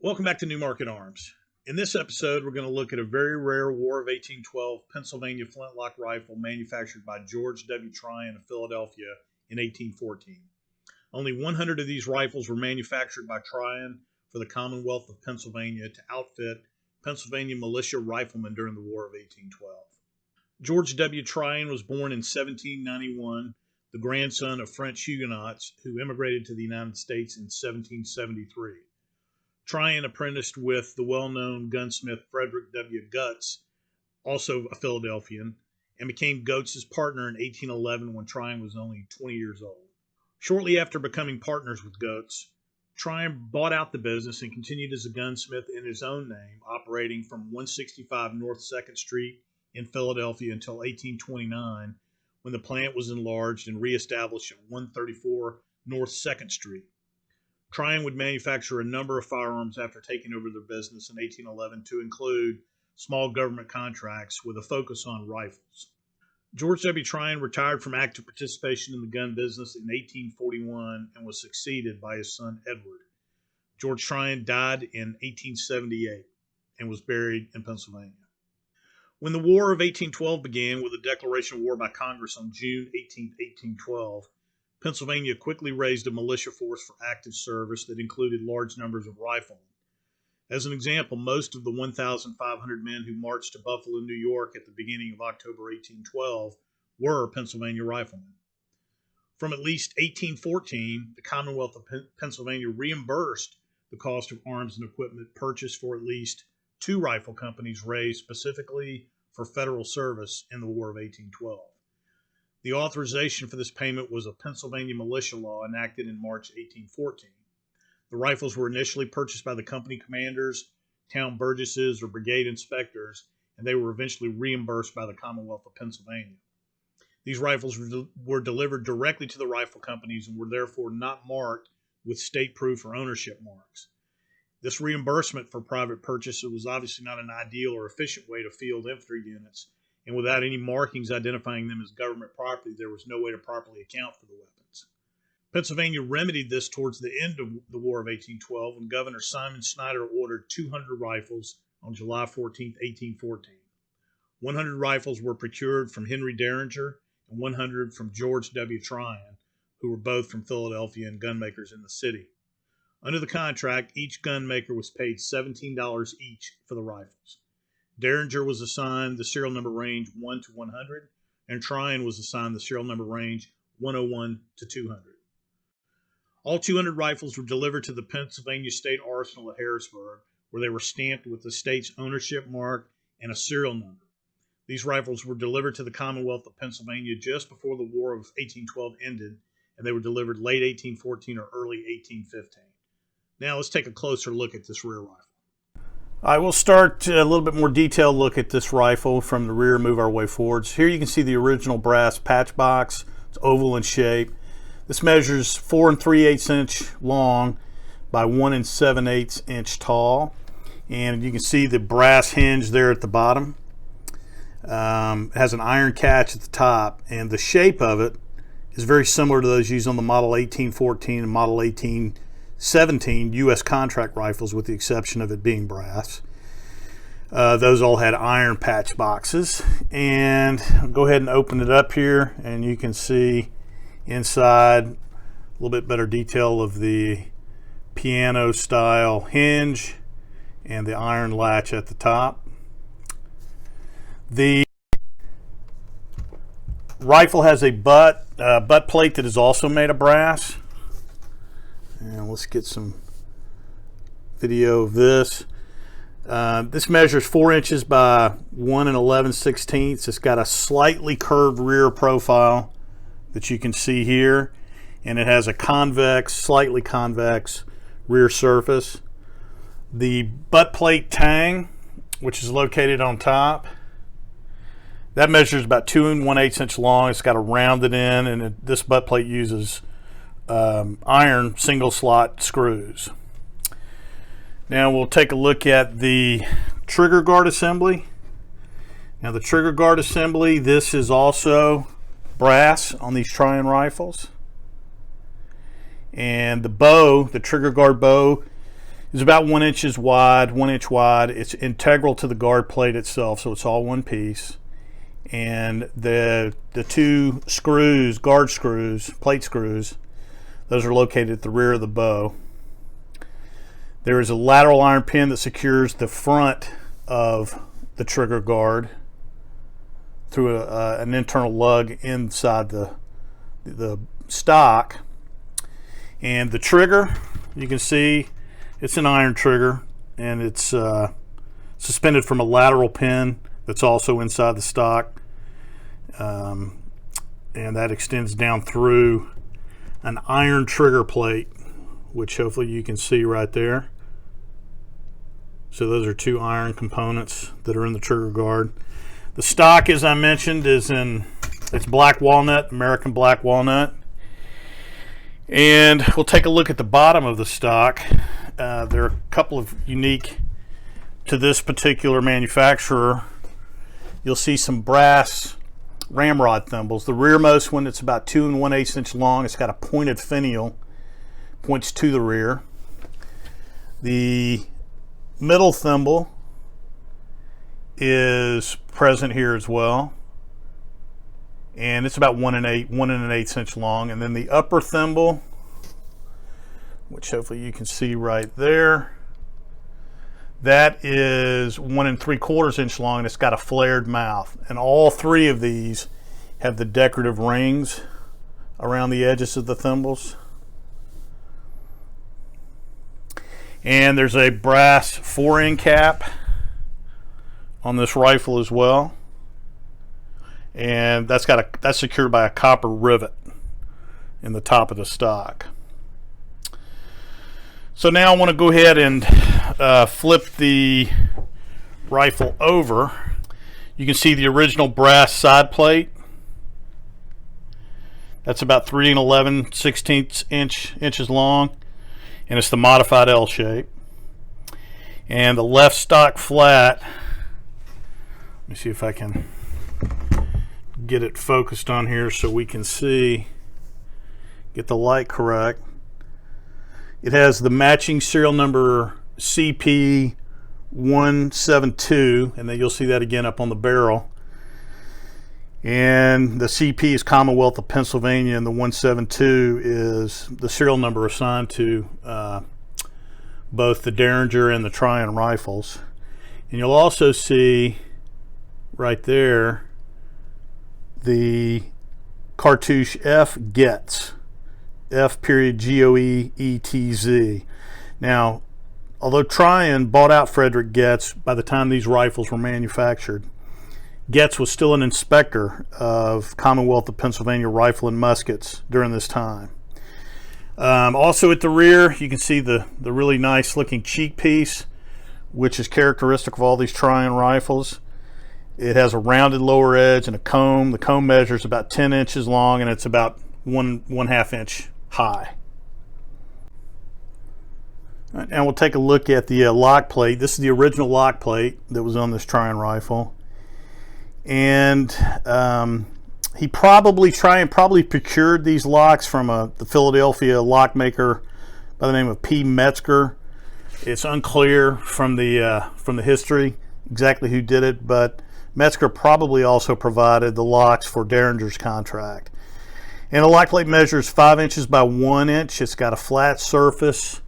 Welcome back to Newmarket Arms. In this episode, we're going to look at a very rare War of 1812 Pennsylvania flintlock rifle manufactured by George W. Tryon of Philadelphia in 1814. Only 100 of these rifles were manufactured by Tryon for the Commonwealth of Pennsylvania to outfit Pennsylvania Militia Riflemen during the War of 1812. George W. Tryon was born in 1791, the grandson of French Huguenots who immigrated to the United States in 1773. Tryon apprenticed with the well-known gunsmith Frederick W. Gutz, also a Philadelphian, and became Goetz's partner in 1811 when Tryon was only 20 years old. Shortly after becoming partners with Goetz, Tryon bought out the business and continued as a gunsmith in his own name, operating from 165 North 2nd Street in Philadelphia until 1829, when the plant was enlarged and reestablished at 134 North 2nd Street. Tryon would manufacture a number of firearms after taking over the business in 1811 to include small government contracts with a focus on rifles. George W. Tryon retired from active participation in the gun business in 1841 and was succeeded by his son Edward. George Tryon died in 1878 and was buried in Pennsylvania. When the War of 1812 began with a declaration of war by Congress on June 18, 1812, Pennsylvania quickly raised a militia force for active service that included large numbers of riflemen. As an example, most of the 1,500 men who marched to Buffalo, New York at the beginning of October 1812 were Pennsylvania riflemen. From at least 1814, the Commonwealth of Pennsylvania reimbursed the cost of arms and equipment purchased for at least 2 rifle companies raised specifically for federal service in the War of 1812. The authorization for this payment was a Pennsylvania militia law enacted in March 1814. The rifles were initially purchased by the company commanders, town burgesses, or brigade inspectors, and they were eventually reimbursed by the Commonwealth of Pennsylvania. These rifles were delivered directly to the rifle companies and were therefore not marked with state proof or ownership marks. This reimbursement for private purchase was obviously not an ideal or efficient way to field infantry units, and without any markings identifying them as government property, there was no way to properly account for the weapons. Pennsylvania remedied this towards the end of the War of 1812 when Governor Simon Snyder ordered 200 rifles on July 14, 1814. 100 rifles were procured from Henry Derringer and 100 from George W. Tryon, who were both from Philadelphia and gunmakers in the city. Under the contract, each gunmaker was paid $17 each for the rifles. Derringer was assigned the serial number range 1 to 100, and Tryon was assigned the serial number range 101 to 200. All 200 rifles were delivered to the Pennsylvania State Arsenal at Harrisburg, where they were stamped with the state's ownership mark and a serial number. These rifles were delivered to the Commonwealth of Pennsylvania just before the War of 1812 ended, and they were delivered late 1814 or early 1815. Now let's take a closer look at this rear rifle. I will start a little bit more detailed look at this rifle from the rear, move our way forwards. Here you can see the original brass patch box. It's oval in shape. This measures 4 3/8 inch long by 1 7/8 inch tall. And you can see the brass hinge there at the bottom. It has an iron catch at the top, and the shape of it is very similar to those used on the Model 1814 and Model 1817 U.S. contract rifles, with the exception of it being brass. Those all had iron patch boxes. And I'll go ahead and open it up here, and you can see inside a little bit better detail of the piano style hinge and the iron latch at the top. The rifle has a butt plate that is also made of brass. And let's get some video of this. This measures 4 inches by 1 11/16. It's got a slightly curved rear profile that you can see here, and it has a slightly convex rear surface. The butt plate tang, which is located on top, that measures about 2 1/8 inch long. It's got a rounded end, and this butt plate uses iron single slot screws. Now we'll take a look at the trigger guard assembly. Now the trigger guard assembly, this is also brass on these Tryon rifles. And the bow, the trigger guard bow, is about 1 inch wide. It's integral to the guard plate itself, so it's all one piece. And the two screws, guard screws, plate screws, those are located at the rear of the bow. There is a lateral iron pin that secures the front of the trigger guard through an internal lug inside the stock. And the trigger, you can see it's an iron trigger, and it's suspended from a lateral pin that's also inside the stock, and that extends down through an iron trigger plate, which hopefully you can see right there. So those are two iron components that are in the trigger guard. The stock, as I mentioned, it's black walnut, American black walnut. And we'll take a look at the bottom of the stock. There are a couple of unique to this particular manufacturer. You'll see some brass ramrod thimbles. The rearmost one, it's about 2 1/8 inch long. It's got a pointed finial, points to the rear. The middle thimble is present here as well, and it's about 1 1/8 inch long. And then the upper thimble, which hopefully you can see right there, that is 1 3/4 inch long, and it's got a flared mouth. And all three of these have the decorative rings around the edges of the thimbles. And there's a brass 4-end cap on this rifle as well, and that's secured by a copper rivet in the top of the stock. So now I want to go ahead and flip the rifle over. You can see the original brass side plate. That's about 3 11/16 inches long, and it's the modified L shape. And the left stock flat, let me see if I can get it focused on here so we can see, get the light correct. It has the matching serial number CP172, and then you'll see that again up on the barrel. And the CP is Commonwealth of Pennsylvania, and the 172 is the serial number assigned to both the Derringer and the Tryon rifles. And you'll also see right there the cartouche F Getz, F period Goeetz. Now, although Tryon bought out Frederick Getz by the time these rifles were manufactured, Getz was still an inspector of Commonwealth of Pennsylvania rifle and muskets during this time. Also at the rear, you can see the really nice looking cheek piece, which is characteristic of all these Tryon rifles. It has a rounded lower edge and a comb. The comb measures about 10 inches long, and it's about 1.5 inch high. And we'll take a look at the lock plate. This is the original lock plate that was on this Tryon rifle. And Tryon probably procured these locks from the Philadelphia lock maker by the name of P. Metzger. It's unclear from the history exactly who did it, but Metzger probably also provided the locks for Derringer's contract. And the lock plate measures 5 inches by 1 inch. It's got a flat surface.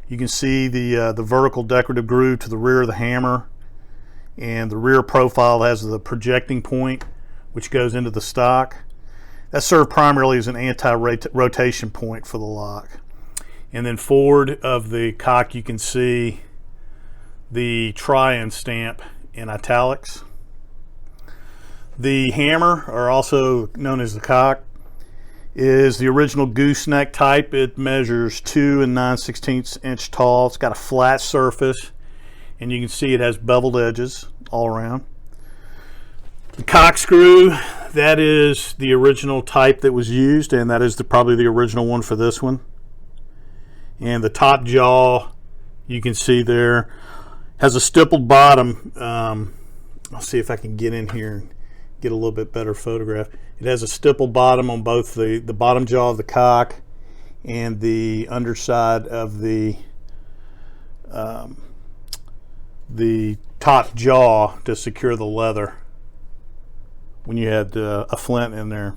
You can see the vertical decorative groove to the rear of the hammer, and the rear profile has the projecting point which goes into the stock. That served primarily as an anti-rotation point for the lock. And then forward of the cock you can see the Tryon stamp in italics. The hammer, or also known as the cock, is the original gooseneck type. It measures 2 9/16 inch tall. It's got a flat surface, and you can see it has beveled edges all around. The cock screw, that is the original type that was used, and that is probably the original one for this one. And the top jaw, you can see there, has a stippled bottom. I'll see if I can get in here and get a little bit better photograph. It has a stippled bottom on both the bottom jaw of the cock and the underside of the the top jaw to secure the leather when you had a flint in there.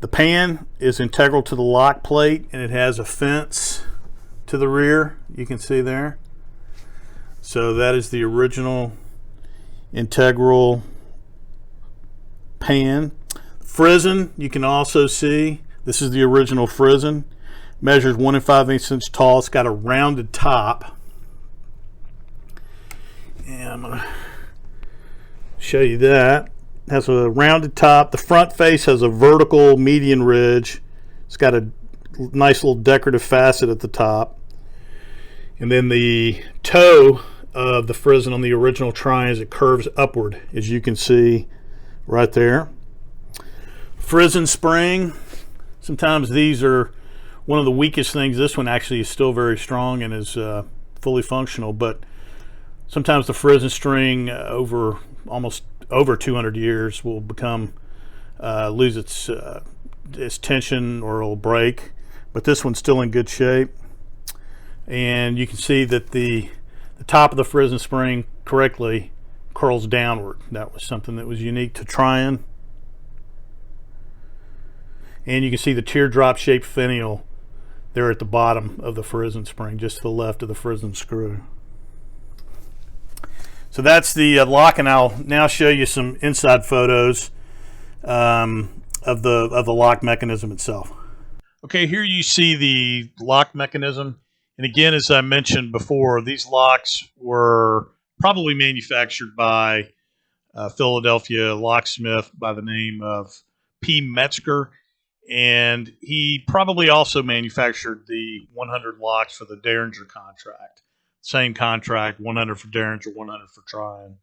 The pan is integral to the lock plate, and it has a fence to the rear, you can see there. So that is the original integral pan. Frizzen, you can also see, this is the original frizzen. Measures 1 5/8 inch tall. It's got a rounded top. And I'm going to show you that. It has a rounded top. The front face has a vertical median ridge. It's got a nice little decorative facet at the top. And then the toe of the frizzen on the original Tryon, as it curves upward, as you can see right there. Frizzen spring. Sometimes these are one of the weakest things. This one actually is still very strong and is fully functional, but sometimes the frizzen string almost over 200 years will become lose its tension, or it'll break. But this one's still in good shape, and you can see that the top of the frizzen spring correctly curls downward. That was something that was unique to Tryon. And you can see the teardrop shaped finial there at the bottom of the frizzen spring, just to the left of the frizzen screw. So that's the lock, and I'll now show you some inside photos of the lock mechanism itself. Okay, here you see the lock mechanism. And again, as I mentioned before, these locks were probably manufactured by a Philadelphia locksmith by the name of P. Metzger. And he probably also manufactured the 100 locks for the Derringer contract. Same contract, 100 for Derringer, 100 for Tryon.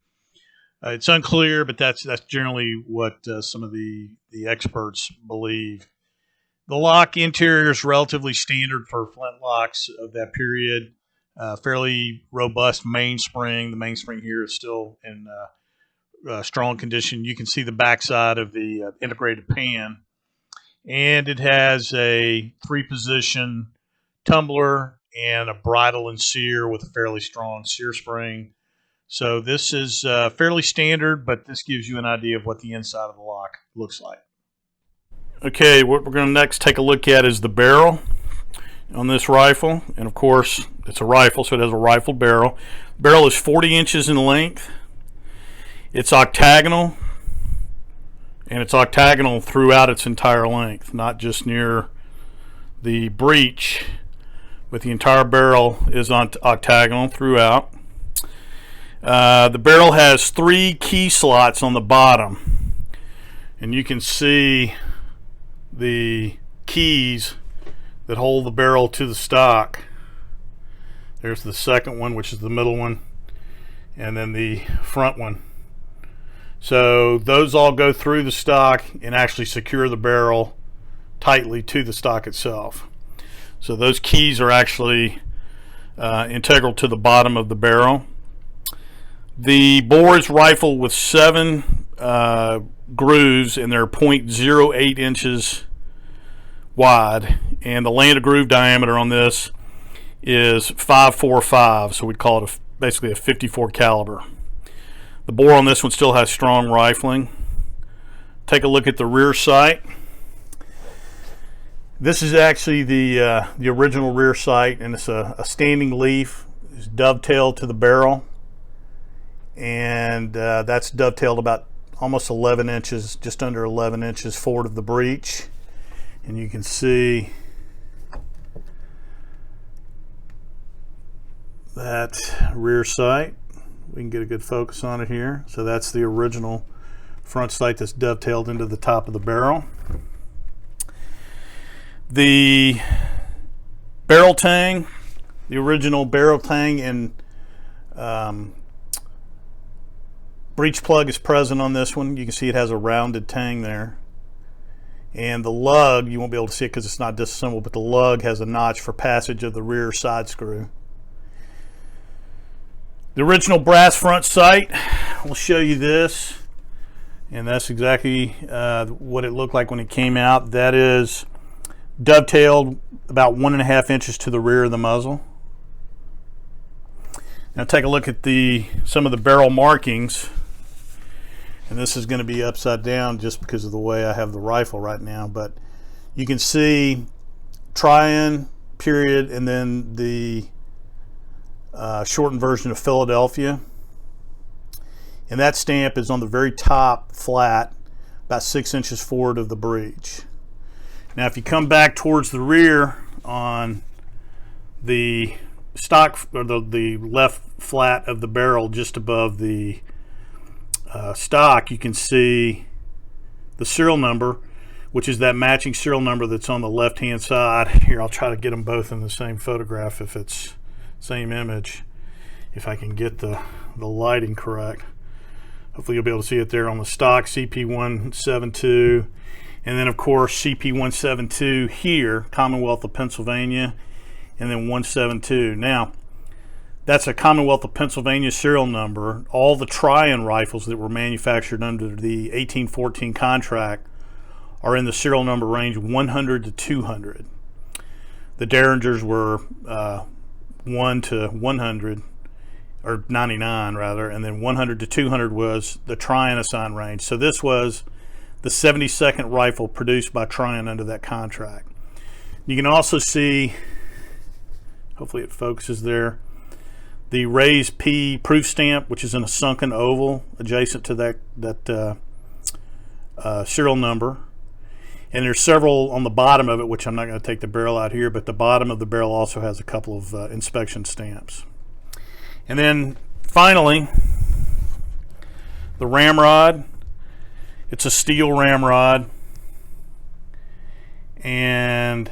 It's unclear, but that's generally what some of the experts believe. The lock interior is relatively standard for flintlocks of that period. Fairly robust mainspring. The mainspring here is still in strong condition. You can see the backside of the integrated pan. And it has a 3-position tumbler and a bridle and sear with a fairly strong sear spring. So this is fairly standard, but this gives you an idea of what the inside of the lock looks like. Okay, what we're going to next take a look at is the barrel on this rifle. And of course, it's a rifle, so it has a rifle barrel. The barrel is 40 inches in length. It's octagonal. And it's octagonal throughout its entire length, not just near the breech, but the entire barrel is octagonal throughout. The barrel has 3 key slots on the bottom, and you can see the keys that hold the barrel to the stock. There's the second one, which is the middle one, and then the front one. So those all go through the stock and actually secure the barrel tightly to the stock itself. So those keys are actually integral to the bottom of the barrel. The bore is rifled with 7 grooves, and they're 0.08 inches wide. And the landed groove diameter on this is 545, so we'd call it basically a 54 caliber. The bore on this one still has strong rifling. Take a look at the rear sight. This is actually the original rear sight, and it's a standing leaf. It's dovetailed to the barrel, and that's dovetailed about almost 11 inches, just under 11 inches forward of the breech. And you can see that rear sight. We can get a good focus on it here. So that's the original front sight that's dovetailed into the top of the barrel. The barrel tang, the original barrel tang and breech plug is present on this one. You can see it has a rounded tang there. And the lug, you won't be able to see it because it's not disassembled, but the lug has a notch for passage of the rear side screw. The original brass front sight, we'll show you this, and that's exactly what it looked like when it came out. That is dovetailed about 1.5 inches to the rear of the muzzle. Now take a look at some of the barrel markings. And this is going to be upside down just because of the way I have the rifle right now. But you can see Tryon, period, and then the shortened version of Philadelphia. And that stamp is on the very top flat, about 6 inches forward of the breech. Now if you come back towards the rear on the stock, or the left flat of the barrel just above the stock, you can see the serial number, which is that matching serial number that's on the left hand side. Here, I'll try to get them both in the same photograph if it's same image, if I can get the lighting correct. Hopefully you'll be able to see it there on the stock, CP172, and then of course CP172 here, Commonwealth of Pennsylvania, and then 172. Now that's a Commonwealth of Pennsylvania serial number. All the Tryon rifles that were manufactured under the 1814 contract are in the serial number range 100 to 200. The Derringers were 1 to 100, or 99 rather, and then 100 to 200 was the Tryon assigned range. So this was the 72nd rifle produced by Tryon under that contract. You can also see, hopefully it focuses there, the raised P proof stamp, which is in a sunken oval adjacent to that serial number. And there's several on the bottom of it, which I'm not going to take the barrel out here, but the bottom of the barrel also has a couple of inspection stamps. And then finally, the ramrod. It's a steel ramrod, and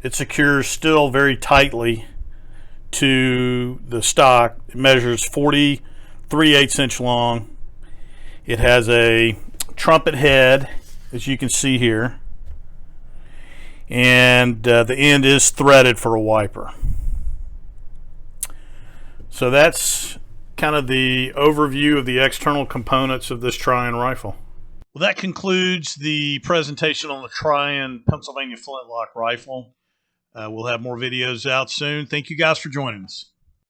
it secures still very tightly to the stock. It measures 43/8 inch long. It has a trumpet head, as you can see here, and the end is threaded for a wiper. So that's kind of the overview of the external components of this Tryon rifle. Well, that concludes the presentation on the Tryon Pennsylvania Flintlock rifle. We'll have more videos out soon. Thank you guys for joining us.